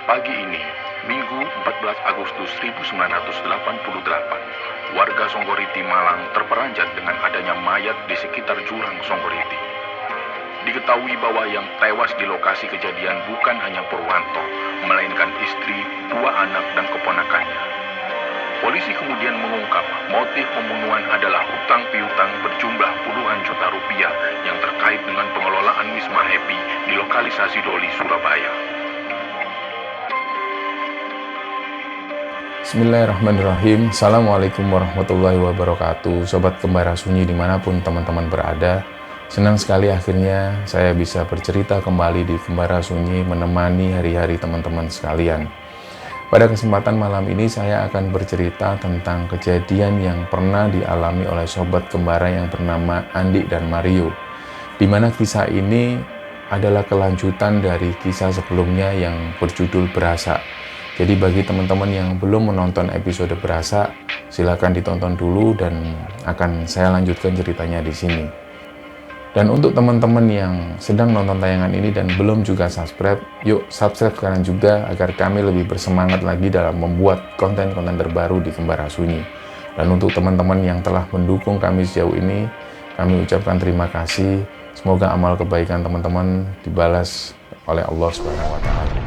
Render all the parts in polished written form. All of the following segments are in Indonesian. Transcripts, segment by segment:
Pagi ini, Minggu 14 Agustus 1988, warga Songgoriti, Malang terperanjat dengan adanya mayat di sekitar jurang Songgoriti. Diketahui bahwa yang tewas di lokasi kejadian bukan hanya Purwanto, melainkan istri, 2 anak, dan keponakannya. Polisi kemudian mengungkap motif pembunuhan adalah hutang piutang berjumlah puluhan juta rupiah yang terkait dengan pengelolaan Wisma Happy di lokalisasi Doli, Surabaya. Bismillahirrahmanirrahim. Assalamualaikum warahmatullahi wabarakatuh. Sobat Kembara Sunyi dimanapun teman-teman berada, senang sekali akhirnya saya bisa bercerita kembali di Kembara Sunyi menemani hari-hari teman-teman sekalian. Pada kesempatan malam ini saya akan bercerita tentang kejadian yang pernah dialami oleh sobat kembara yang bernama Andi dan Mario, di mana kisah ini adalah kelanjutan dari kisah sebelumnya yang berjudul Berasa. Jadi bagi teman-teman yang belum menonton episode Berasa, silakan ditonton dulu dan akan saya lanjutkan ceritanya di sini. Dan untuk teman-teman yang sedang nonton tayangan ini dan belum juga subscribe, yuk subscribe sekarang juga agar kami lebih bersemangat lagi dalam membuat konten-konten terbaru di Kembara Sunyi. Dan untuk teman-teman yang telah mendukung kami sejauh ini, kami ucapkan terima kasih. Semoga amal kebaikan teman-teman dibalas oleh Allah Subhanahu wa Ta'ala.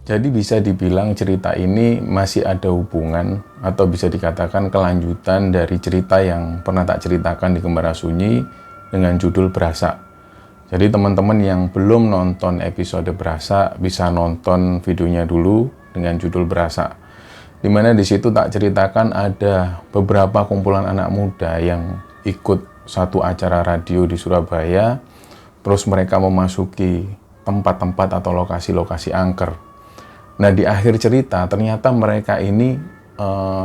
Jadi bisa dibilang cerita ini masih ada hubungan atau bisa dikatakan kelanjutan dari cerita yang pernah tak ceritakan di Kembara Sunyi dengan judul Berasa. Jadi teman-teman yang belum nonton episode Berasa bisa nonton videonya dulu dengan judul Berasa. Dimana di situ tak ceritakan ada beberapa kumpulan anak muda yang ikut satu acara radio di Surabaya, terus mereka memasuki tempat-tempat atau lokasi-lokasi angker. Nah, di akhir cerita ternyata mereka ini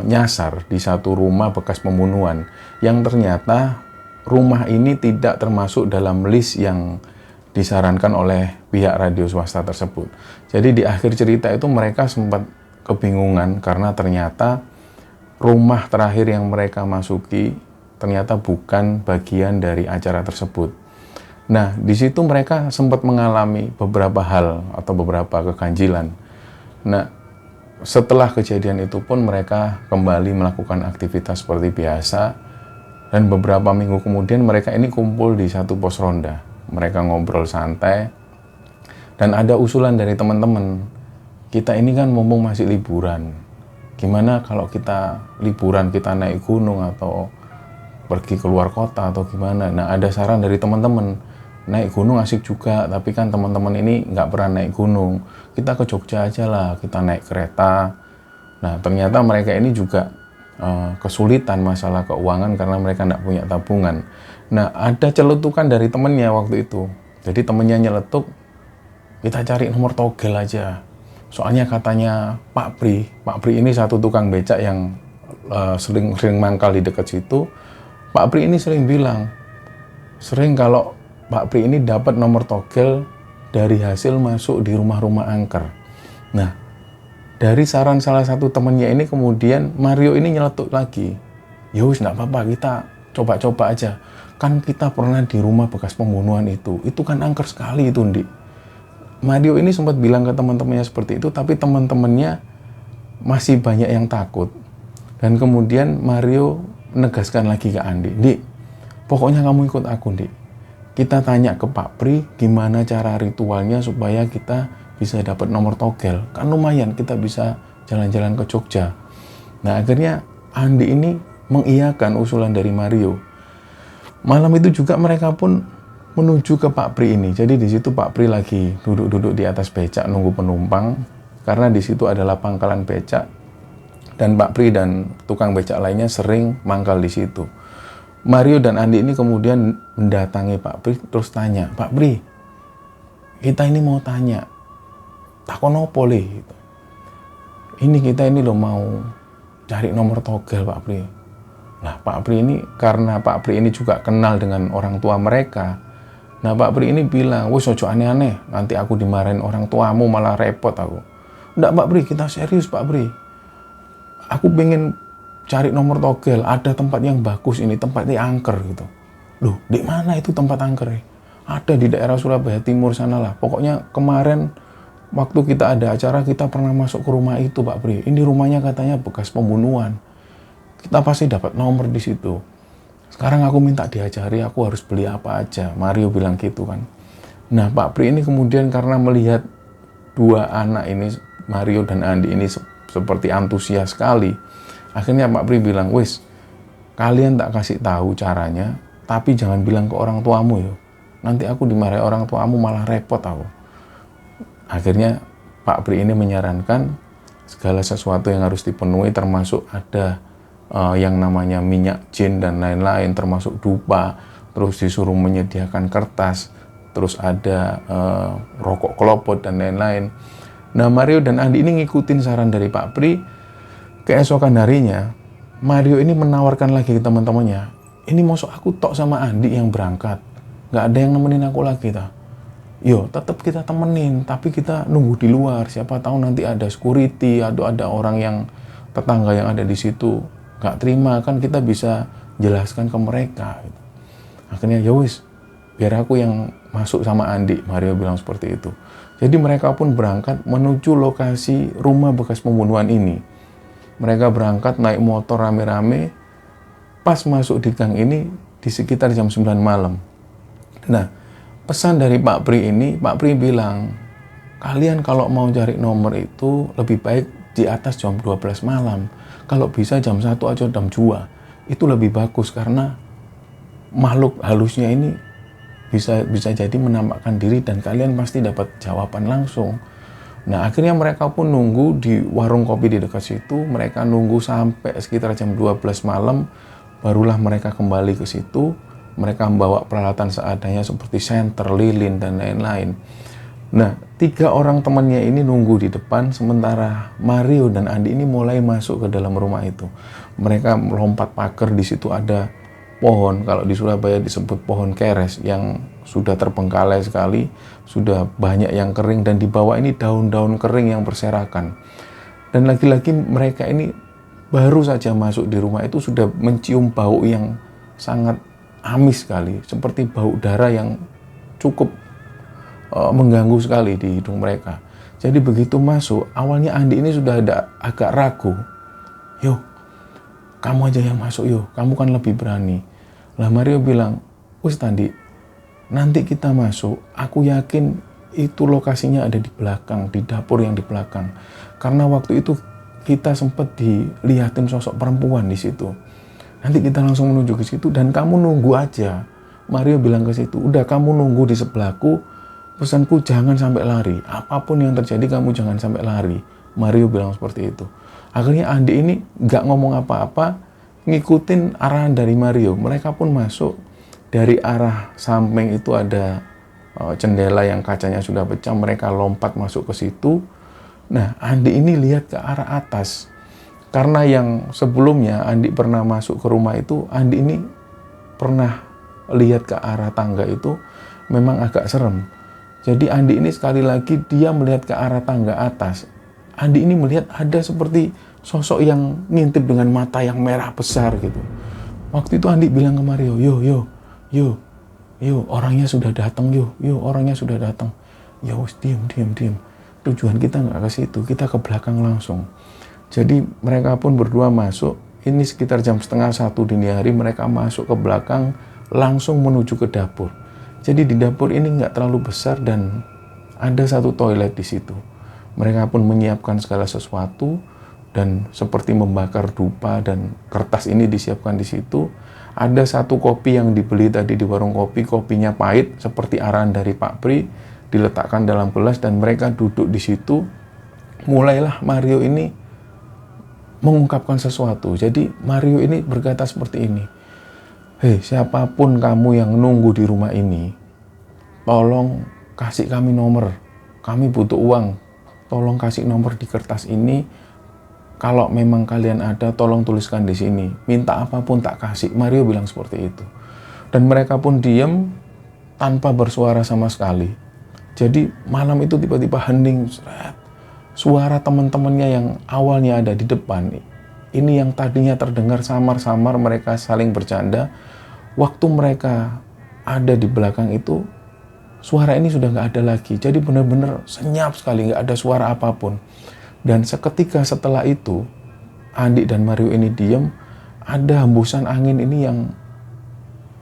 nyasar di satu rumah bekas pembunuhan yang ternyata rumah ini tidak termasuk dalam list yang disarankan oleh pihak radio swasta tersebut. Jadi di akhir cerita itu mereka sempat kebingungan karena ternyata rumah terakhir yang mereka masuki ternyata bukan bagian dari acara tersebut. Nah, di situ mereka sempat mengalami beberapa hal atau beberapa keganjilan. Nah, setelah kejadian itu pun mereka kembali melakukan aktivitas seperti biasa dan beberapa minggu kemudian mereka ini kumpul di satu pos ronda. Mereka ngobrol santai dan ada usulan dari teman-teman, kita ini kan mumpung masih liburan, gimana kalau kita liburan, kita naik gunung atau pergi keluar kota atau gimana. Nah, ada saran dari teman-teman, naik gunung asik juga, tapi kan teman-teman ini nggak pernah naik gunung. Kita ke Jogja aja lah, kita naik kereta. Nah, ternyata mereka ini juga kesulitan masalah keuangan karena mereka nggak punya tabungan. Nah, ada celetukan dari temennya waktu itu. Jadi temennya nyeletuk, kita cari nomor togel aja. Soalnya katanya Pak Pri ini satu tukang becak yang sering mangkal di dekat situ. Pak Pri ini sering bilang, sering kalau Pak Pri ini dapat nomor togel dari hasil masuk di rumah-rumah angker. Nah, dari saran salah satu temennya ini kemudian Mario ini nyeletuk lagi. Ya wis, nggak apa-apa, kita coba-coba aja. Kan kita pernah di rumah bekas pembunuhan itu kan angker sekali itu, Ndik. Mario ini sempat bilang ke teman-temannya seperti itu, tapi teman-temannya masih banyak yang takut. Dan kemudian Mario menegaskan lagi ke Andi, Ndik, pokoknya kamu ikut aku, Ndik. Kita tanya ke Pak Pri gimana cara ritualnya supaya kita bisa dapat nomor togel. Kan lumayan kita bisa jalan-jalan ke Jogja. Nah, akhirnya Andi ini mengiyakan usulan dari Mario. Malam itu juga mereka pun menuju ke Pak Pri ini. Jadi di situ Pak Pri lagi duduk-duduk di atas becak nunggu penumpang, karena di situ adalah pangkalan becak dan Pak Pri dan tukang becak lainnya sering mangkal di situ. Mario dan Andi ini kemudian mendatangi Pak Pri terus tanya, "Pak Pri, kita ini mau tanya, takon opo le?" Gitu. "Ini kita ini loh mau cari nomor togel Pak Pri." Nah Pak Pri ini, karena Pak Pri ini juga kenal dengan orang tua mereka, nah Pak Pri ini bilang, "Wes ojo aneh-aneh, nanti aku dimarahin orang tuamu malah repot aku." "Nggak Pak Pri, kita serius Pak Pri. Aku pengen cari nomor togel, ada tempat yang bagus ini, tempatnya angker gitu." "Loh, di mana itu tempat angker?" "Ada di daerah Surabaya Timur sana lah. Pokoknya kemarin waktu kita ada acara, kita pernah masuk ke rumah itu Pak Pri. Ini rumahnya katanya bekas pembunuhan. Kita pasti dapat nomor di situ. Sekarang aku minta diajari, aku harus beli apa aja." Mario bilang gitu kan. Nah Pak Pri ini kemudian karena melihat dua anak ini, Mario dan Andi ini seperti antusias sekali, akhirnya Pak Pri bilang, "Wis, kalian tak kasih tahu caranya, tapi jangan bilang ke orang tuamu ya. Nanti aku dimarahi orang tuamu malah repot aku." Akhirnya Pak Pri ini menyarankan segala sesuatu yang harus dipenuhi, termasuk ada yang namanya minyak jin dan lain-lain, termasuk dupa, terus disuruh menyediakan kertas, terus ada rokok kelopot dan lain-lain. Nah Mario dan Andi ini ngikutin saran dari Pak Pri. Keesokan harinya Mario ini menawarkan lagi ke teman-temannya, "Ini masuk aku tok sama Andi yang berangkat, nggak ada yang nemenin aku lagi ta. Yo tetap kita temenin, tapi kita nunggu di luar, siapa tahu nanti ada security atau ada orang yang tetangga yang ada di situ nggak terima, kan kita bisa jelaskan ke mereka." Gitu. Akhirnya ya wis, biar aku yang masuk sama Andi, Mario bilang seperti itu. Jadi mereka pun berangkat menuju lokasi rumah bekas pembunuhan ini. Mereka berangkat naik motor rame-rame, pas masuk di gang ini di sekitar jam 9 malam. Nah, pesan dari Pak Pri ini, Pak Pri bilang, "Kalian kalau mau cari nomor itu lebih baik di atas jam 12 malam. Kalau bisa jam 1 atau jam 2. Itu lebih bagus karena makhluk halusnya ini bisa jadi menampakkan diri dan kalian pasti dapat jawaban langsung." Nah akhirnya mereka pun nunggu di warung kopi di dekat situ. Mereka nunggu sampai sekitar jam 12 malam, barulah mereka kembali ke situ. Mereka membawa peralatan seadanya seperti senter, lilin dan lain-lain. Nah 3 orang temannya ini nunggu di depan, sementara Mario dan Andi ini mulai masuk ke dalam rumah itu. Mereka melompat pagar, di situ ada pohon, kalau di Surabaya disebut pohon keres, yang sudah terbengkalai sekali, sudah banyak yang kering, dan di bawah ini daun-daun kering yang berserakan. Dan lagi-lagi mereka ini baru saja masuk di rumah itu sudah mencium bau yang sangat amis sekali, seperti bau darah yang cukup mengganggu sekali di hidung mereka. Jadi begitu masuk, awalnya Andi ini sudah agak ragu. "Yo, kamu aja yang masuk yo, kamu kan lebih berani." Lah Mario bilang, "Wis Tandi, nanti kita masuk, aku yakin itu lokasinya ada di belakang, di dapur yang di belakang. Karena waktu itu kita sempat dilihatin sosok perempuan di situ. Nanti kita langsung menuju ke situ dan kamu nunggu aja." Mario bilang ke situ, "Udah kamu nunggu di sebelahku, pesanku jangan sampai lari. Apapun yang terjadi kamu jangan sampai lari." Mario bilang seperti itu. Akhirnya Andi ini nggak ngomong apa-apa, ngikutin arahan dari Mario. Mereka pun masuk. Dari arah samping itu ada jendela yang kacanya sudah pecah. Mereka lompat masuk ke situ. Nah Andi ini lihat ke arah atas. Karena yang sebelumnya Andi pernah masuk ke rumah itu, Andi ini pernah lihat ke arah tangga itu memang agak serem. Jadi Andi ini sekali lagi dia melihat ke arah tangga atas. Andi ini melihat ada seperti sosok yang ngintip dengan mata yang merah besar gitu. Waktu itu Andi bilang ke Mario, yo, orangnya sudah datang, yo, orangnya sudah datang." "Ya wis, diam. Tujuan kita nggak ke situ, kita ke belakang langsung." Jadi mereka pun berdua masuk. Ini sekitar jam 12:30 dini hari, mereka masuk ke belakang langsung menuju ke dapur. Jadi di dapur ini nggak terlalu besar dan ada satu toilet di situ. Mereka pun menyiapkan segala sesuatu dan seperti membakar dupa dan kertas ini disiapkan di situ. Ada satu kopi yang dibeli tadi di warung kopi, kopinya pahit seperti arahan dari Pak Pri, diletakkan dalam gelas dan mereka duduk di situ. Mulailah Mario ini mengungkapkan sesuatu. Jadi Mario ini berkata seperti ini, "Hei, siapapun kamu yang nunggu di rumah ini, tolong kasih kami nomor. Kami butuh uang. Tolong kasih nomor di kertas ini. Kalau memang kalian ada, tolong tuliskan di sini. Minta apapun tak kasih." Mario bilang seperti itu. Dan mereka pun diam tanpa bersuara sama sekali. Jadi malam itu tiba-tiba hening. Suara teman-temannya yang awalnya ada di depan, ini yang tadinya terdengar samar-samar mereka saling bercanda. Waktu mereka ada di belakang itu, suara ini sudah nggak ada lagi. Jadi benar-benar senyap sekali, nggak ada suara apapun. Dan seketika setelah itu, Andi dan Mario ini diam, ada hembusan angin ini yang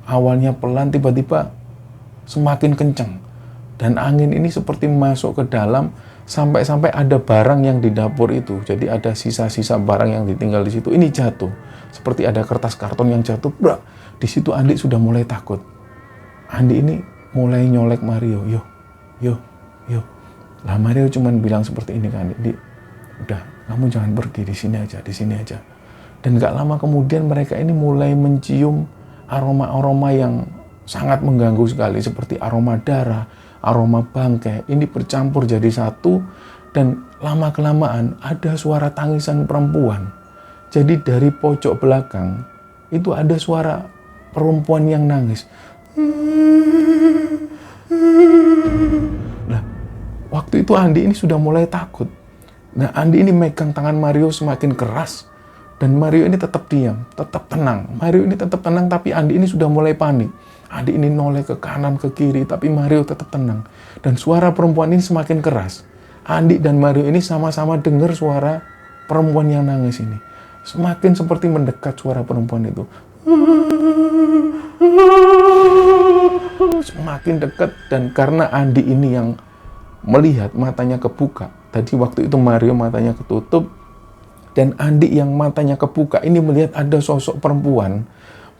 awalnya pelan, tiba-tiba semakin kencang. Dan angin ini seperti masuk ke dalam, sampai-sampai ada barang yang di dapur itu. Jadi ada sisa-sisa barang yang ditinggal di situ. Ini jatuh. Seperti ada kertas karton yang jatuh. Brak. Di situ Andi sudah mulai takut. Andi ini mulai nyolek Mario. Yo. Lah Mario cuman bilang seperti ini kan, Andi, udah, kamu jangan pergi, di sini aja. Dan gak lama kemudian mereka ini mulai mencium aroma-aroma yang sangat mengganggu sekali. Seperti aroma darah, aroma bangkai. Ini bercampur jadi satu. Dan lama-kelamaan ada suara tangisan perempuan. Jadi dari pojok belakang itu ada suara perempuan yang nangis. Nah, waktu itu Andi ini sudah mulai takut. Nah, Andi ini megang tangan Mario semakin keras. Dan Mario ini tetap diam, tetap tenang. Mario ini tetap tenang, tapi Andi ini sudah mulai panik. Andi ini noleh ke kanan, ke kiri, tapi Mario tetap tenang. Dan suara perempuan ini semakin keras. Andi dan Mario ini sama-sama dengar suara perempuan yang nangis ini. Semakin seperti mendekat suara perempuan itu. Semakin dekat, dan karena Andi ini yang melihat, matanya kebuka. Tadi waktu itu Mario matanya ketutup, dan Andi yang matanya kebuka ini melihat ada sosok perempuan.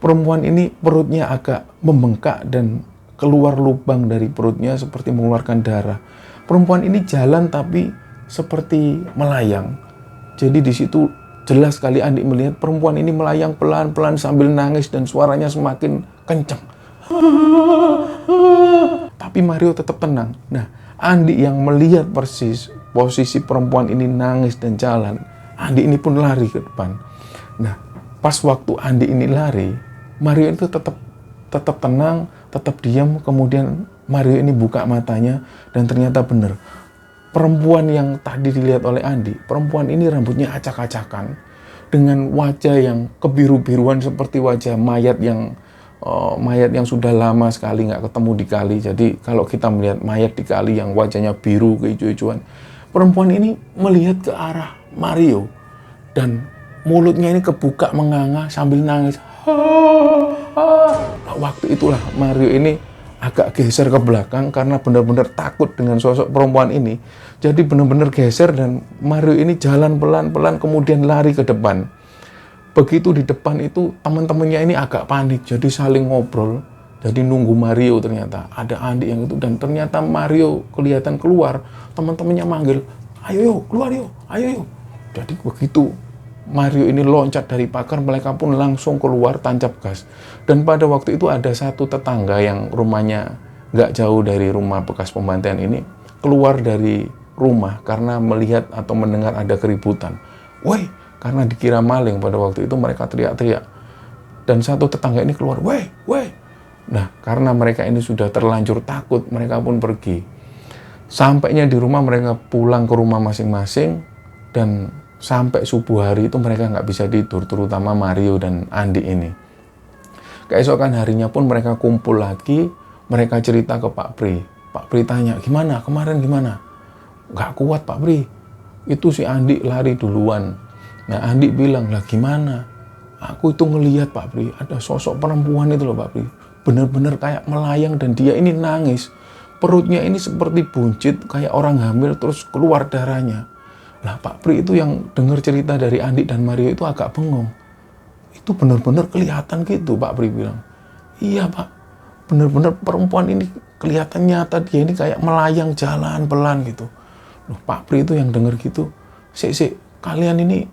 Perempuan ini perutnya agak membengkak dan keluar lubang dari perutnya seperti mengeluarkan darah. Perempuan ini jalan tapi seperti melayang. Jadi di situ jelas sekali Andi melihat perempuan ini melayang pelan-pelan sambil nangis dan suaranya semakin kencang. Tapi Mario tetap tenang. Nah, Andi yang melihat persis posisi perempuan ini nangis dan jalan, Andi ini pun lari ke depan. Nah, pas waktu Andi ini lari, Mario itu tetap tenang, tetap diam. Kemudian Mario ini buka matanya dan ternyata benar. Perempuan yang tadi dilihat oleh Andi, perempuan ini rambutnya acak-acakan dengan wajah yang kebiru-biruan seperti wajah mayat yang sudah lama sekali nggak ketemu di kali. Jadi kalau kita melihat mayat di kali yang wajahnya biru kehijau-hijauan, perempuan ini melihat ke arah Mario dan mulutnya ini kebuka menganga sambil nangis. Waktu itulah Mario ini agak geser ke belakang karena benar-benar takut dengan sosok perempuan ini. Jadi benar-benar geser dan Mario ini jalan pelan-pelan kemudian lari ke depan. Begitu di depan itu teman-temannya ini agak panik, jadi saling ngobrol. Jadi nunggu Mario, ternyata ada Andi yang itu, dan ternyata Mario kelihatan keluar. Teman-temannya manggil, ayo yuk, keluar yuk, ayo yuk. Jadi begitu Mario ini loncat dari pagar, mereka pun langsung keluar tancap gas. Dan pada waktu itu ada satu tetangga yang rumahnya nggak jauh dari rumah bekas pembantaian ini, keluar dari rumah karena melihat atau mendengar ada keributan. Woi, karena dikira maling pada waktu itu mereka teriak-teriak. Dan satu tetangga ini keluar, woi. Nah, karena mereka ini sudah terlanjur takut, mereka pun pergi. Sampainya di rumah, mereka pulang ke rumah masing-masing, dan sampai subuh hari itu mereka nggak bisa tidur, terutama Mario dan Andi ini. Keesokan harinya pun mereka kumpul lagi, mereka cerita ke Pak Pri. Pak Pri tanya, gimana, kemarin gimana? Nggak kuat Pak Pri, itu si Andi lari duluan. Nah, Andi bilang, lah gimana? Aku itu ngelihat Pak Pri, ada sosok perempuan itu loh Pak Pri. Bener-bener kayak melayang dan dia ini nangis. Perutnya ini seperti buncit, kayak orang hamil terus keluar darahnya. Lah Pak Pri itu yang dengar cerita dari Andi dan Mario itu agak bengong. Itu benar-benar kelihatan gitu, Pak Pri bilang. Iya, Pak. Benar-benar perempuan ini kelihatan nyata, dia ini kayak melayang jalan pelan gitu. Loh, Pak Pri itu yang denger gitu, sik, kalian ini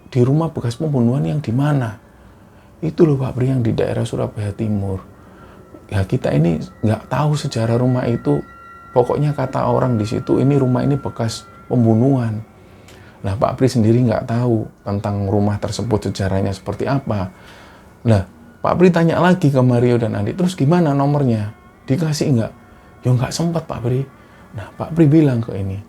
di rumah bekas pembunuhan yang di mana? Itu loh Pak Pri, yang di daerah Surabaya Timur. Ya kita ini nggak tahu sejarah rumah itu. Pokoknya kata orang di situ, ini rumah ini bekas pembunuhan. Nah, Pak Pri sendiri nggak tahu tentang rumah tersebut sejarahnya seperti apa. Nah, Pak Pri tanya lagi ke Mario dan Andi, terus gimana nomornya? Dikasih nggak? Ya nggak sempat Pak Pri. Nah, Pak Pri bilang ke ini,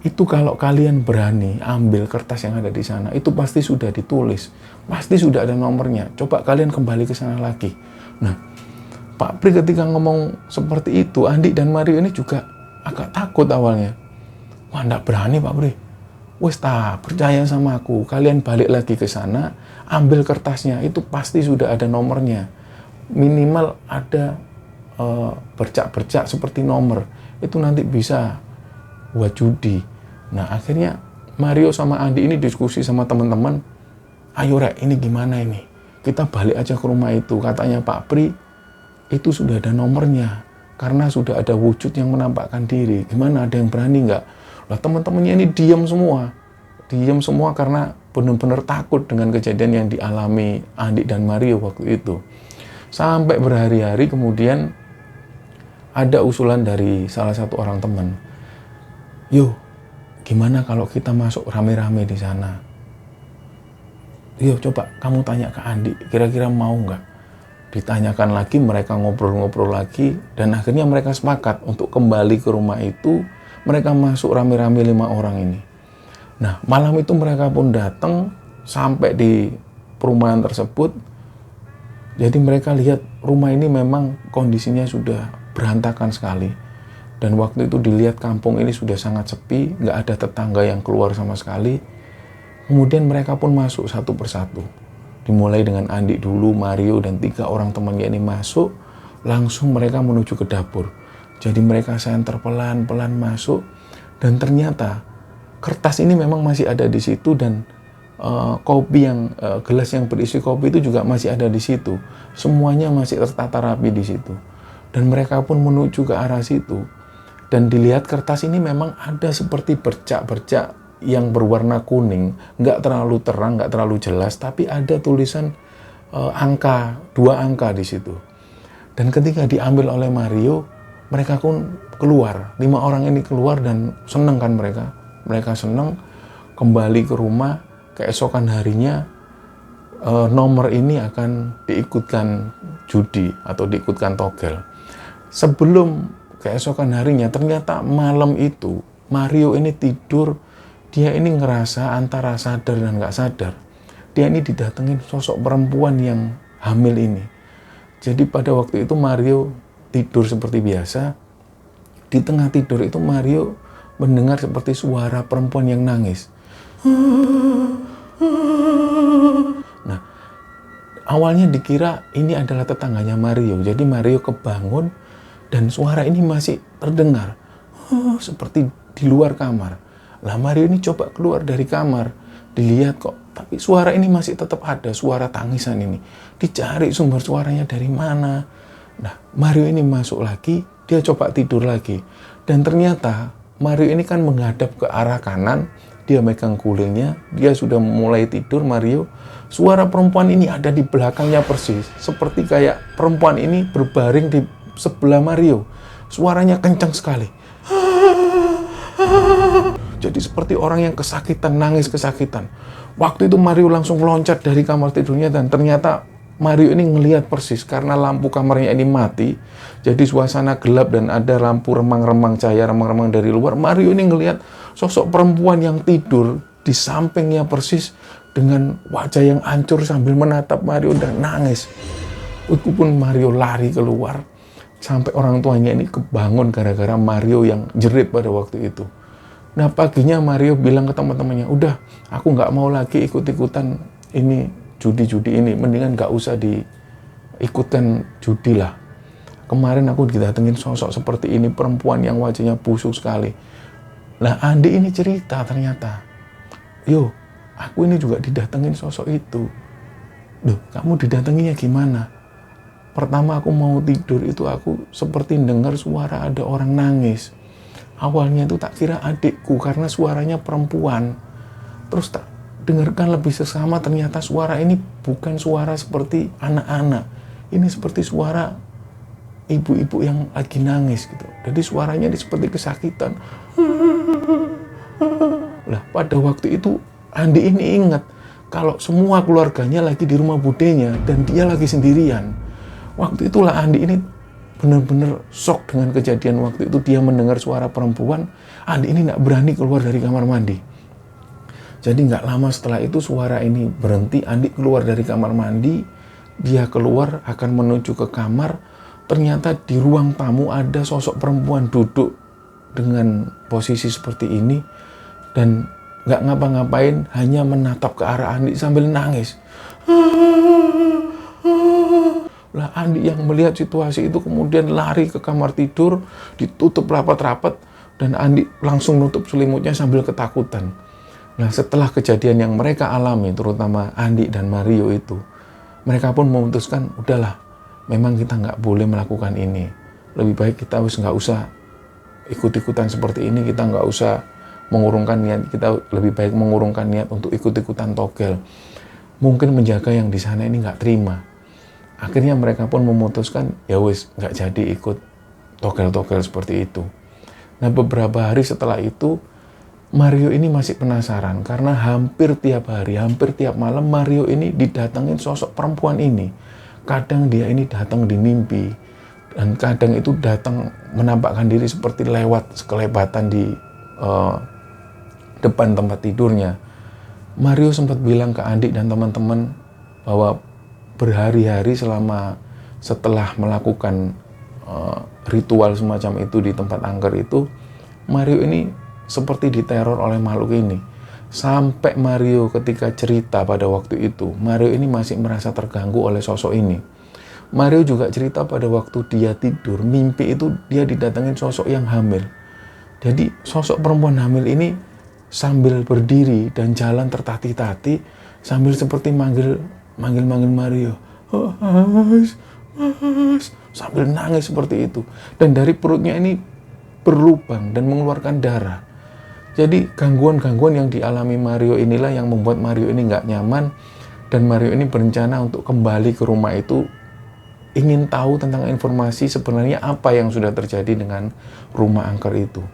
itu kalau kalian berani ambil kertas yang ada di sana, itu pasti sudah ditulis, pasti sudah ada nomornya. Coba kalian kembali ke sana lagi. Nah, Pak Pri ketika ngomong seperti itu, Andi dan Mario ini juga agak takut awalnya. Wah, nggak berani Pak Pri. Wes percaya sama aku, kalian balik lagi ke sana, ambil kertasnya, itu pasti sudah ada nomornya. Minimal ada bercak-bercak seperti nomor, itu nanti bisa buat judi. Nah, akhirnya Mario sama Andi ini diskusi sama teman-teman, ayo Rek, ini gimana ini? Kita balik aja ke rumah itu, katanya Pak Pri, itu sudah ada nomornya, karena sudah ada wujud yang menampakkan diri. Gimana, ada yang berani nggak? Lah teman-temannya ini diam semua karena benar-benar takut dengan kejadian yang dialami Andi dan Mario waktu itu. Sampai berhari-hari kemudian ada usulan dari salah satu orang teman. Yo, gimana kalau kita masuk rame-rame di sana? Yo, coba kamu tanya ke Andi, kira-kira mau nggak? Ditanyakan lagi, mereka ngobrol-ngobrol lagi, dan akhirnya mereka sepakat untuk kembali ke rumah itu. Mereka masuk rame-rame 5 orang ini. Nah, malam itu mereka pun datang sampai di perumahan tersebut. Jadi mereka lihat rumah ini memang kondisinya sudah berantakan sekali. Dan waktu itu dilihat kampung ini sudah sangat sepi, nggak ada tetangga yang keluar sama sekali. Kemudian mereka pun masuk satu persatu. Dimulai dengan Andi dulu, Mario, dan 3 orang temannya ini masuk. Langsung mereka menuju ke dapur. Jadi mereka senter pelan-pelan masuk, dan ternyata kertas ini memang masih ada di situ, dan gelas yang berisi kopi itu juga masih ada di situ. Semuanya masih tertata rapi di situ. Dan mereka pun menuju ke arah situ. Dan dilihat kertas ini memang ada seperti bercak-bercak yang berwarna kuning, nggak terlalu terang, nggak terlalu jelas, tapi ada tulisan angka, 2 angka di situ. Dan ketika diambil oleh Mario, mereka pun keluar, 5 orang ini keluar, dan seneng kan mereka seneng kembali ke rumah. Keesokan harinya nomor ini akan diikutkan judi atau diikutkan togel. Sebelum keesokan harinya, ternyata malam itu Mario ini tidur, dia ini ngerasa antara sadar dan nggak sadar. Dia ini didatengin sosok perempuan yang hamil ini. Jadi pada waktu itu Mario tidur seperti biasa. Di tengah tidur itu Mario mendengar seperti suara perempuan yang nangis. Nah, awalnya dikira ini adalah tetangganya Mario. Jadi Mario kebangun dan suara ini masih terdengar seperti di luar kamar. Lah Mario ini coba keluar dari kamar, dilihat kok, tapi suara ini masih tetap ada, suara tangisan ini. Dicari sumber suaranya dari mana. Nah, Mario ini masuk lagi, dia coba tidur lagi. Dan ternyata Mario ini kan menghadap ke arah kanan, dia megang gulingnya, dia sudah mulai tidur Mario. Suara perempuan ini ada di belakangnya persis, seperti kayak perempuan ini berbaring di sebelah Mario. Suaranya kencang sekali. Jadi seperti orang yang kesakitan, nangis kesakitan. Waktu itu Mario langsung loncat dari kamar tidurnya, dan ternyata Mario ini ngelihat persis karena lampu kamarnya ini mati. Jadi suasana gelap dan ada lampu remang-remang, cahaya remang-remang dari luar. Mario ini ngelihat sosok perempuan yang tidur di sampingnya persis dengan wajah yang hancur sambil menatap Mario dan nangis. Itu pun Mario lari keluar. Sampai orang tuanya ini kebangun gara-gara Mario yang jerit pada waktu itu. Nah, paginya Mario bilang ke teman-temannya, udah, aku nggak mau lagi ikut-ikutan ini judi-judi ini, mendingan nggak usah diikutkan judi lah. Kemarin aku didatengin sosok seperti ini, perempuan yang wajahnya busuk sekali. Nah, Andi ini cerita ternyata, yo, aku ini juga didatengin sosok itu. Duh, kamu didatanginya gimana? Pertama aku mau tidur itu aku seperti dengar suara ada orang nangis. Awalnya itu tak kira adikku karena suaranya perempuan. Terus tak dengarkan lebih seksama, ternyata suara ini bukan suara seperti anak-anak. Ini seperti suara ibu-ibu yang lagi nangis gitu. Jadi suaranya ini seperti kesakitan. Lah pada waktu itu Andi ini ingat kalau semua keluarganya lagi di rumah budenya dan dia lagi sendirian. Waktu itulah Andi ini benar-benar shock dengan kejadian waktu itu. Dia mendengar suara perempuan. Andi ini nggak berani keluar dari kamar mandi. Jadi nggak lama setelah itu suara ini berhenti. Andi keluar dari kamar mandi. Dia keluar akan menuju ke kamar. Ternyata di ruang tamu ada sosok perempuan duduk dengan posisi seperti ini. Dan nggak ngapa-ngapain, hanya menatap ke arah Andi sambil nangis. Lah Andi yang melihat situasi itu kemudian lari ke kamar tidur, ditutup rapat-rapat, dan Andi langsung nutup selimutnya sambil ketakutan. Nah setelah kejadian yang mereka alami, terutama Andi dan Mario itu, mereka pun memutuskan, udahlah, memang kita nggak boleh melakukan ini. Lebih baik kita nggak usah ikut-ikutan seperti ini, kita nggak usah mengurungkan niat, kita lebih baik mengurungkan niat untuk ikut-ikutan togel. Mungkin menjaga yang di sana ini nggak terima. Akhirnya mereka pun memutuskan, ya wis, nggak jadi ikut togel-togel seperti itu. Nah beberapa hari setelah itu, Mario ini masih penasaran karena hampir tiap hari, hampir tiap malam Mario ini didatengin sosok perempuan ini. Kadang dia ini datang di mimpi, dan kadang itu datang menampakkan diri seperti lewat sekelebatan di depan tempat tidurnya. Mario sempat bilang ke Andi dan teman-teman bahwa berhari-hari setelah melakukan ritual semacam itu di tempat angker itu, Mario ini seperti diteror oleh makhluk ini. Sampai Mario ketika cerita pada waktu itu, Mario ini masih merasa terganggu oleh sosok ini. Mario juga cerita pada waktu dia tidur, mimpi itu dia didatengin sosok yang hamil. Jadi sosok perempuan hamil ini sambil berdiri dan jalan tertatih-tatih sambil seperti manggil Mario, Mas, sambil nangis seperti itu. Dan dari perutnya ini berlubang dan mengeluarkan darah. Jadi gangguan-gangguan yang dialami Mario inilah yang membuat Mario ini nggak nyaman. Dan Mario ini berencana untuk kembali ke rumah itu, ingin tahu tentang informasi sebenarnya apa yang sudah terjadi dengan rumah angker itu.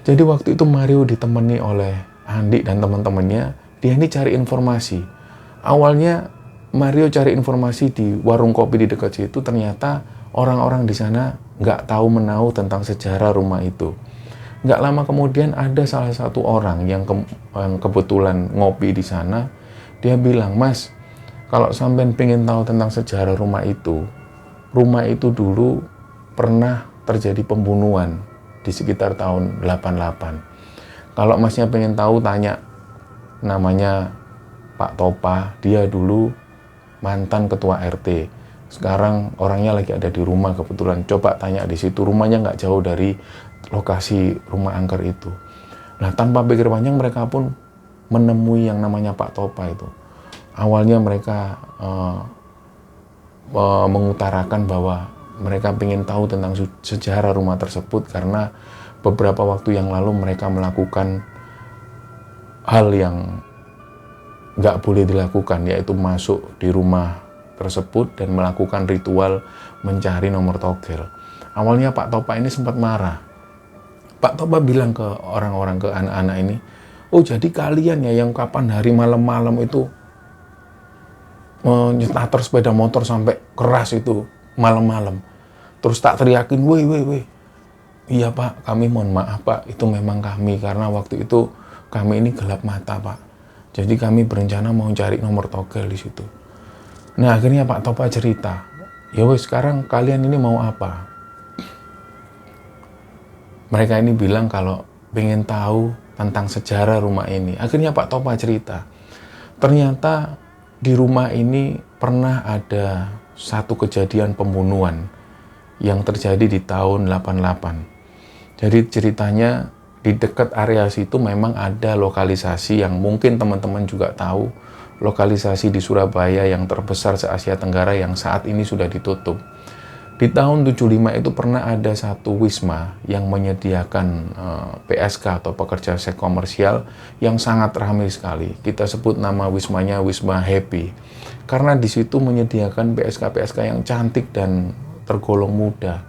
Jadi waktu itu Mario ditemani oleh Andi dan teman-temannya. Dia ini cari informasi. Awalnya Mario cari informasi di warung kopi di dekat situ, ternyata orang-orang di sana nggak tahu menahu tentang sejarah rumah itu. Nggak lama kemudian ada salah satu orang yang kebetulan ngopi di sana. Dia bilang, Mas, kalau sampean pengen tahu tentang sejarah rumah itu dulu pernah terjadi pembunuhan di sekitar tahun 88. Kalau masnya pengen tahu, tanya namanya Pak Topa, dia dulu mantan ketua RT. Sekarang orangnya lagi ada di rumah kebetulan. Coba tanya di situ, rumahnya nggak jauh dari lokasi rumah angker itu. Nah, tanpa pikir panjang mereka pun menemui yang namanya Pak Topa itu. Awalnya mereka mengutarakan bahwa mereka ingin tahu tentang sejarah rumah tersebut karena beberapa waktu yang lalu mereka melakukan hal yang nggak boleh dilakukan, yaitu masuk di rumah tersebut dan melakukan ritual mencari nomor togel. Awalnya Pak Topa ini sempat marah. Pak Topa bilang ke orang-orang, ke anak-anak ini, oh jadi kalian ya yang kapan hari malam-malam itu nyetater sepeda motor sampai keras itu malam-malam. Terus tak teriakin, weh. Iya Pak, kami mohon maaf Pak, itu memang kami karena waktu itu kami ini gelap mata Pak. Jadi kami berencana mau cari nomor togel di situ. Nah akhirnya Pak Topa cerita, ya wes sekarang kalian ini mau apa? Mereka ini bilang kalau pengen tahu tentang sejarah rumah ini. Akhirnya Pak Topa cerita, ternyata di rumah ini pernah ada satu kejadian pembunuhan yang terjadi di tahun 88. Jadi ceritanya di dekat area situ memang ada lokalisasi yang mungkin teman-teman juga tahu, lokalisasi di Surabaya yang terbesar se-Asia Tenggara yang saat ini sudah ditutup. Di tahun 75 itu pernah ada satu wisma yang menyediakan PSK atau pekerja seks komersial yang sangat ramai sekali. Kita sebut nama wismanya Wisma Happy. Karena di situ menyediakan PSK-PSK yang cantik dan tergolong muda.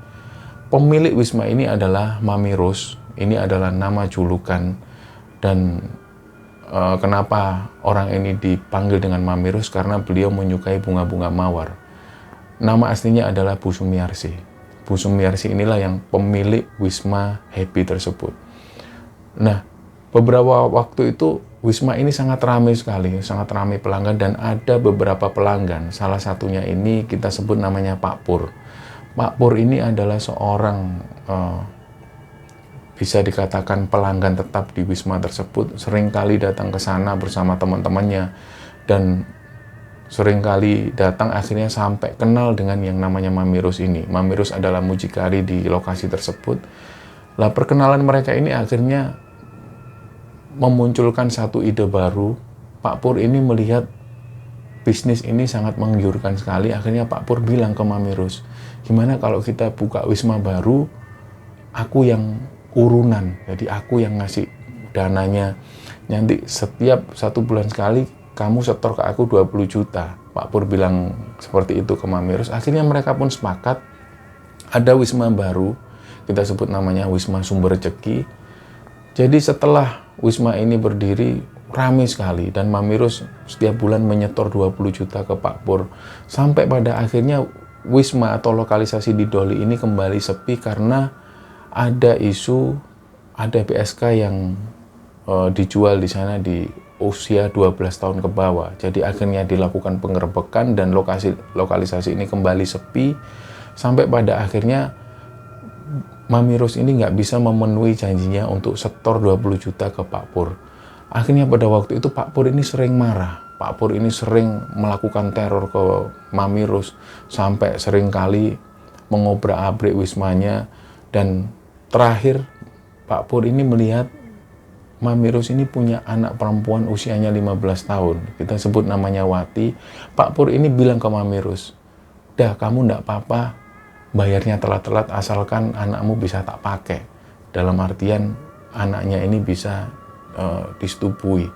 Pemilik wisma ini adalah Mami Ros. Ini adalah nama julukan. Dan kenapa orang ini dipanggil dengan Mami Ros? Karena beliau menyukai bunga-bunga mawar. Nama aslinya adalah Bu Sumiarsi. Bu Sumiarsi inilah yang pemilik Wisma Happy tersebut. Nah, beberapa waktu itu Wisma ini sangat ramai sekali, sangat ramai pelanggan dan ada beberapa pelanggan. Salah satunya ini kita sebut namanya Pak Pur. Pak Pur ini adalah seorang bisa dikatakan pelanggan tetap di Wisma tersebut. Seringkali datang ke sana bersama teman-temannya dan seringkali datang akhirnya sampai kenal dengan yang namanya Mami Ros ini. Mami Ros adalah mucikari di lokasi tersebut. Lah perkenalan mereka ini akhirnya memunculkan satu ide baru. Pak Pur ini melihat bisnis ini sangat menggiurkan sekali. Akhirnya Pak Pur bilang ke Mami Ros, gimana kalau kita buka wisma baru, aku yang urunan, jadi aku yang ngasih dananya. Nanti setiap 1 bulan sekali kamu setor ke aku 20 juta. Pak Pur bilang seperti itu ke Mami Ros. Akhirnya mereka pun sepakat. Ada wisma baru, kita sebut namanya Wisma Sumber Rezeki. Jadi setelah wisma ini berdiri, ramai sekali. Dan Mami Ros setiap bulan menyetor 20 juta ke Pak Pur. Sampai pada akhirnya wisma atau lokalisasi di Doli ini kembali sepi karena ada isu, ada PSK yang dijual di sana di usia 12 tahun ke bawah. Jadi akhirnya dilakukan penggerbekan dan lokalisasi ini kembali sepi. Sampai pada akhirnya Mami Ros ini nggak bisa memenuhi janjinya untuk setor 20 juta ke Pak Pur. Akhirnya pada waktu itu Pak Pur ini sering marah. Pak Pur ini sering melakukan teror ke Mami Ros. Sampai sering kali mengobrak-abrik wismanya. Dan terakhir Pak Pur ini melihat Mami Ros ini punya anak perempuan usianya 15 tahun. Kita sebut namanya Wati. Pak Pur ini bilang ke Mami Ros, "Dah, kamu ndak apa-apa, bayarnya telat-telat asalkan anakmu bisa tak pakai." Dalam artian anaknya ini bisa disetubui.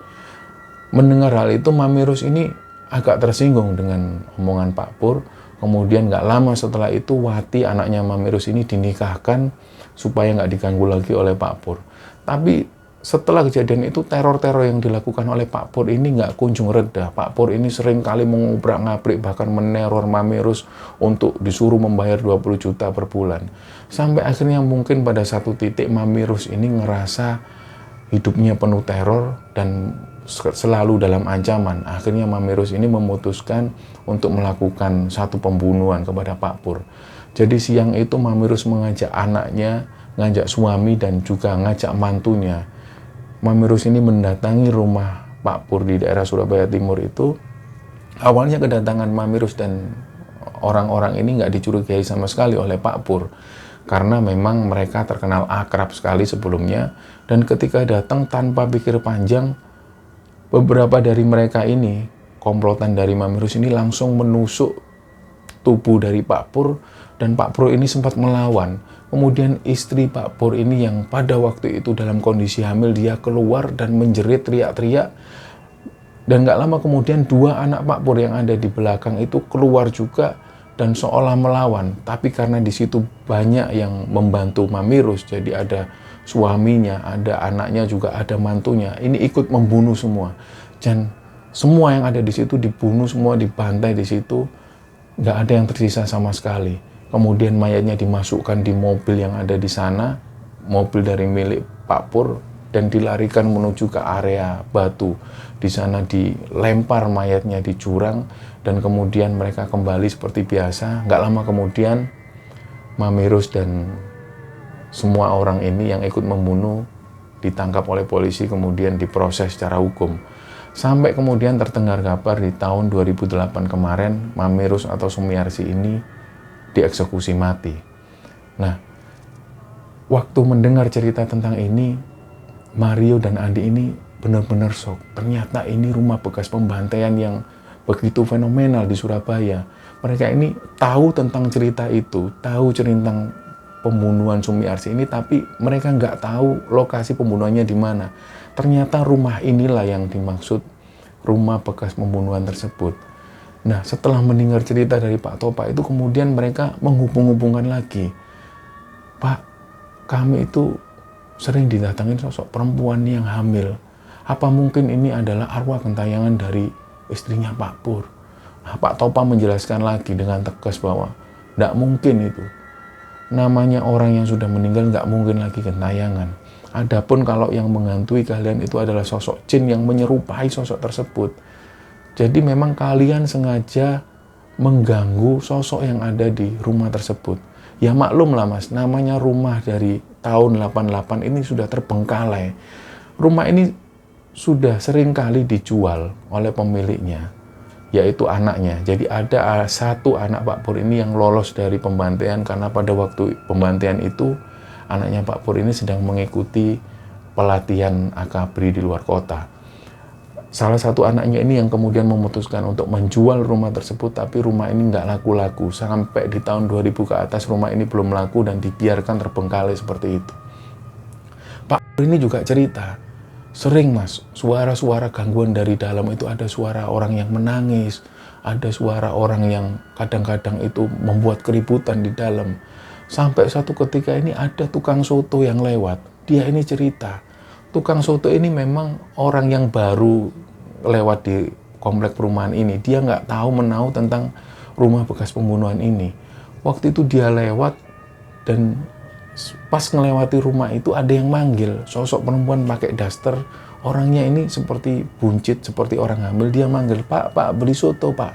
Mendengar hal itu, Mami Ros ini agak tersinggung dengan omongan Pak Pur. Kemudian nggak lama setelah itu, Wati, anaknya Mami Ros ini dinikahkan supaya nggak diganggu lagi oleh Pak Pur. Tapi setelah kejadian itu, teror-teror yang dilakukan oleh Pak Pur ini nggak kunjung reda. Pak Pur ini sering kali mengobrak-ngabrik, bahkan meneror Mami Ros untuk disuruh membayar 20 juta per bulan. Sampai akhirnya mungkin pada satu titik Mami Ros ini ngerasa hidupnya penuh teror dan selalu dalam ancaman. Akhirnya Mami Ros ini memutuskan untuk melakukan satu pembunuhan kepada Pak Pur. Jadi siang itu Mami Ros mengajak anaknya, ngajak suami dan juga ngajak mantunya. Mami Ros ini mendatangi rumah Pak Pur di daerah Surabaya Timur itu. Awalnya kedatangan Mami Ros dan orang-orang ini nggak dicurigai sama sekali oleh Pak Pur. Karena memang mereka terkenal akrab sekali sebelumnya. Dan ketika datang tanpa pikir panjang, beberapa dari mereka ini, komplotan dari Mami Ros ini langsung menusuk tubuh dari Pak Pur. Dan Pak Pur ini sempat melawan. Kemudian istri Pak Pur ini yang pada waktu itu dalam kondisi hamil, dia keluar dan menjerit teriak-teriak. Dan gak lama kemudian 2 anak Pak Pur yang ada di belakang itu keluar juga dan seolah melawan. Tapi karena di situ banyak yang membantu Mami Ros, jadi ada suaminya, ada anaknya, juga ada mantunya. Ini ikut membunuh semua. Dan semua yang ada di situ dibunuh, semua dibantai di situ. Gak ada yang tersisa sama sekali. Kemudian mayatnya dimasukkan di mobil yang ada di sana, mobil dari milik Pak Pur, dan dilarikan menuju ke area Batu. Di sana dilempar mayatnya di jurang, dan kemudian mereka kembali seperti biasa. Nggak lama kemudian, Mami Ros dan semua orang ini yang ikut membunuh ditangkap oleh polisi, kemudian diproses secara hukum. Sampai kemudian terdengar kabar di tahun 2008 kemarin, Mami Ros atau Sumiarsi ini dieksekusi mati. Nah, waktu mendengar cerita tentang ini, Mario dan Andi ini benar-benar shock. Ternyata ini rumah bekas pembantaian yang begitu fenomenal di Surabaya. Mereka ini tahu tentang cerita itu, tahu tentang pembunuhan Sumiarsi ini, tapi mereka nggak tahu lokasi pembunuhannya di mana. Ternyata rumah inilah yang dimaksud rumah bekas pembunuhan tersebut. Nah, setelah mendengar cerita dari Pak Topa itu, kemudian mereka menghubung-hubungkan lagi. Pak, kami itu sering didatangin sosok perempuan yang hamil. Apa mungkin ini adalah arwah gentayangan dari istrinya Pak Pur? Nah, Pak Topa menjelaskan lagi dengan tegas bahwa tidak mungkin itu. Namanya orang yang sudah meninggal nggak mungkin lagi gentayangan. Adapun kalau yang menghantui kalian itu adalah sosok jin yang menyerupai sosok tersebut. Jadi memang kalian sengaja mengganggu sosok yang ada di rumah tersebut. Ya maklum lah mas, namanya rumah dari tahun 88 ini sudah terbengkalai. Rumah ini sudah sering kali dijual oleh pemiliknya, yaitu anaknya. Jadi ada satu anak Pak Pur ini yang lolos dari pembantaian karena pada waktu pembantaian itu anaknya Pak Pur ini sedang mengikuti pelatihan akabri di luar kota. Salah satu anaknya ini yang kemudian memutuskan untuk menjual rumah tersebut, tapi rumah ini nggak laku-laku. Sampai di tahun 2000 ke atas rumah ini belum laku dan dibiarkan terbengkalai seperti itu. Pak Pur ini juga cerita, sering mas, suara-suara gangguan dari dalam itu, ada suara orang yang menangis, ada suara orang yang kadang-kadang itu membuat keributan di dalam. Sampai satu ketika ini ada tukang soto yang lewat, dia ini cerita, tukang soto ini memang orang yang baru lewat di komplek perumahan ini, dia nggak tahu menahu tentang rumah bekas pembunuhan ini. Waktu itu dia lewat dan pas ngelewati rumah itu ada yang manggil, sosok perempuan pakai daster, orangnya ini seperti buncit, seperti orang hamil. Dia manggil, Pak, beli soto Pak.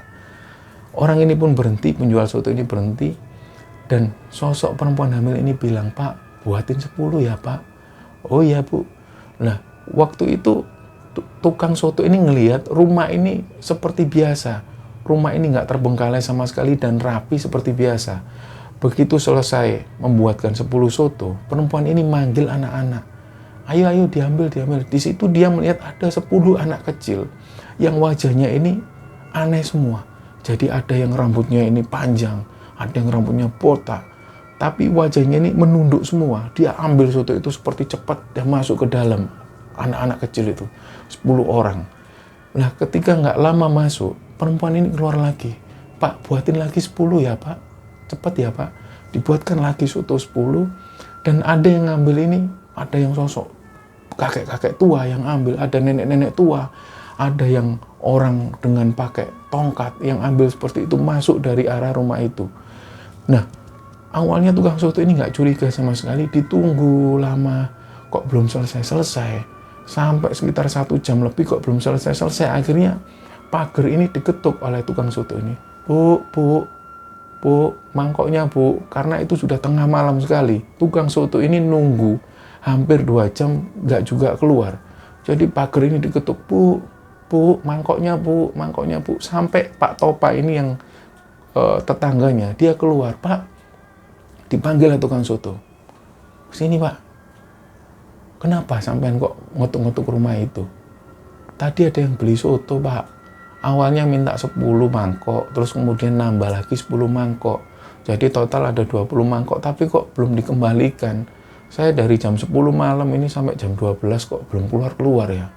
Orang ini pun berhenti, penjual soto ini berhenti, dan sosok perempuan hamil ini bilang, Pak, buatin 10 ya Pak. Oh iya Bu. Nah, waktu itu tukang soto ini ngelihat rumah ini seperti biasa. Rumah ini nggak terbengkalai sama sekali dan rapi seperti biasa. Begitu selesai membuatkan 10 soto, perempuan ini manggil anak-anak. Ayo diambil. Di situ dia melihat ada 10 anak kecil yang wajahnya ini aneh semua. Jadi ada yang rambutnya ini panjang, ada yang rambutnya botak, tapi wajahnya ini menunduk semua. Dia ambil soto itu seperti cepat dan masuk ke dalam. Anak-anak kecil itu 10 orang. Nah, ketika nggak lama masuk, perempuan ini keluar lagi. Pak, buatin lagi 10 ya Pak. Cepat ya Pak. Dibuatkan lagi soto 10, dan ada yang ngambil ini, ada yang sosok kakek-kakek tua yang ambil, ada nenek-nenek tua, ada yang orang dengan pakai tongkat yang ambil seperti itu, masuk dari arah rumah itu. Nah, awalnya tukang soto ini nggak curiga sama sekali, ditunggu lama, kok belum selesai-selesai. Sampai sekitar 1 jam lebih kok belum selesai-selesai. Akhirnya pagar ini diketuk oleh tukang soto ini. Bu, mangkoknya Bu, karena itu sudah tengah malam sekali. Tukang soto ini nunggu hampir 2 jam nggak juga keluar. Jadi pagar ini diketuk, Bu, mangkoknya Bu. Sampai Pak Topa ini yang tetangganya, dia keluar, Pak, dipanggil tukang soto. Sini Pak, kenapa sampean kok ngetuk-ngetuk rumah itu? Tadi ada yang beli soto Pak. Awalnya minta 10 mangkok, terus kemudian nambah lagi 10 mangkok. Jadi total ada 20 mangkok, tapi kok belum dikembalikan. Saya dari jam 10 malam ini sampai jam 12 kok belum keluar-keluar ya.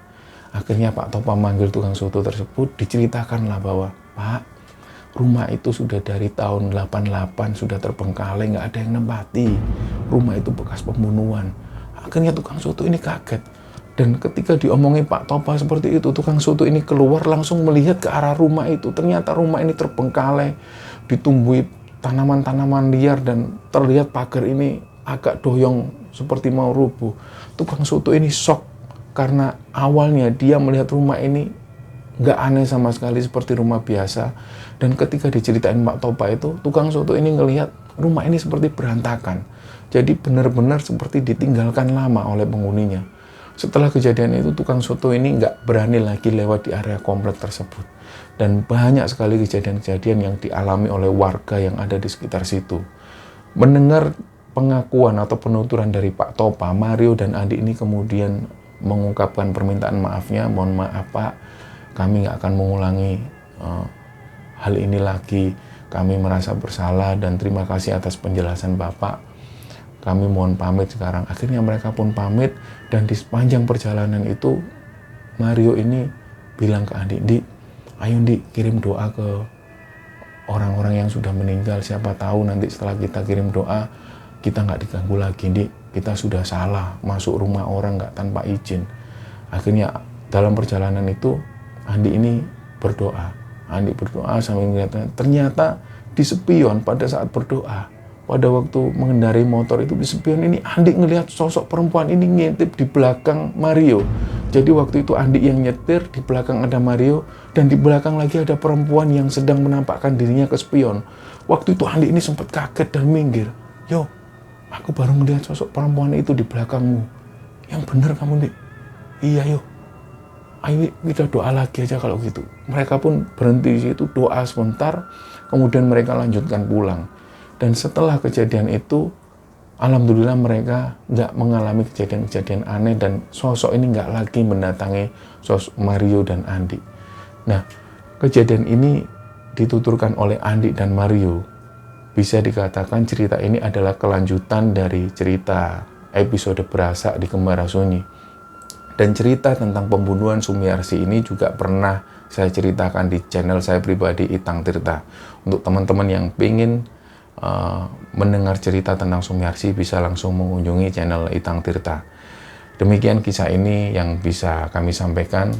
Akhirnya Pak Topa manggil tukang soto tersebut, diceritakanlah bahwa, Pak, rumah itu sudah dari tahun 88, sudah terbengkalai, nggak ada yang nempati. Rumah itu bekas pembunuhan. Akhirnya tukang soto ini kaget. Dan ketika diomongin Pak Topa seperti itu, tukang soto ini keluar langsung melihat ke arah rumah itu. Ternyata rumah ini terbengkalai, ditumbuhi tanaman-tanaman liar, dan terlihat pagar ini agak doyong seperti mau rubuh. Tukang soto ini shock karena awalnya dia melihat rumah ini nggak aneh sama sekali seperti rumah biasa. Dan ketika diceritain Pak Topa itu, tukang soto ini ngelihat rumah ini seperti berantakan. Jadi benar-benar seperti ditinggalkan lama oleh penghuninya. Setelah kejadian itu, tukang soto ini nggak berani lagi lewat di area komplek tersebut. Dan banyak sekali kejadian-kejadian yang dialami oleh warga yang ada di sekitar situ. Mendengar pengakuan atau penuturan dari Pak Topa, Mario dan Andi ini kemudian mengungkapkan permintaan maafnya, mohon maaf Pak, kami nggak akan mengulangi hal ini lagi, kami merasa bersalah dan terima kasih atas penjelasan Bapak, kami mohon pamit sekarang. Akhirnya mereka pun pamit, dan di sepanjang perjalanan itu Mario ini bilang ke Andi, "Di, ayo Di, kirim doa ke orang-orang yang sudah meninggal, siapa tahu nanti setelah kita kirim doa kita nggak diganggu lagi Di, kita sudah salah masuk rumah orang nggak tanpa izin." Akhirnya dalam perjalanan itu Andi ini berdoa sambil melihatnya. Ternyata di spion pada saat berdoa, pada waktu mengendarai motor itu di spion ini Andi ngelihat sosok perempuan ini ngintip di belakang Mario. Jadi waktu itu Andi yang nyetir, di belakang ada Mario, dan di belakang lagi ada perempuan yang sedang menampakkan dirinya ke spion. Waktu itu Andi ini sempat kaget dan minggir. "Yo, aku baru melihat sosok perempuan itu di belakangmu. Yang benar kamu, Dik." "Iya, yo. Ayo kita doa lagi aja kalau gitu." Mereka pun berhenti di situ, doa sebentar, kemudian mereka lanjutkan pulang. Dan setelah kejadian itu, alhamdulillah mereka nggak mengalami kejadian-kejadian aneh, dan sosok ini nggak lagi mendatangi sosok Mario dan Andi. Nah, kejadian ini dituturkan oleh Andi dan Mario. Bisa dikatakan cerita ini adalah kelanjutan dari cerita episode Berasa di Kembara Sunyi. Dan cerita tentang pembunuhan Sumiarsi ini juga pernah saya ceritakan di channel saya pribadi, Itang Tirta. Untuk teman-teman yang ingin mendengar cerita tentang Sumiarsi, bisa langsung mengunjungi channel Itang Tirta. Demikian kisah ini yang bisa kami sampaikan.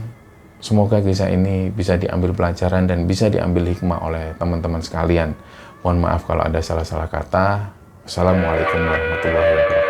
Semoga kisah ini bisa diambil pelajaran dan bisa diambil hikmah oleh teman-teman sekalian. Mohon maaf kalau ada salah-salah kata. Assalamualaikum warahmatullahi wabarakatuh.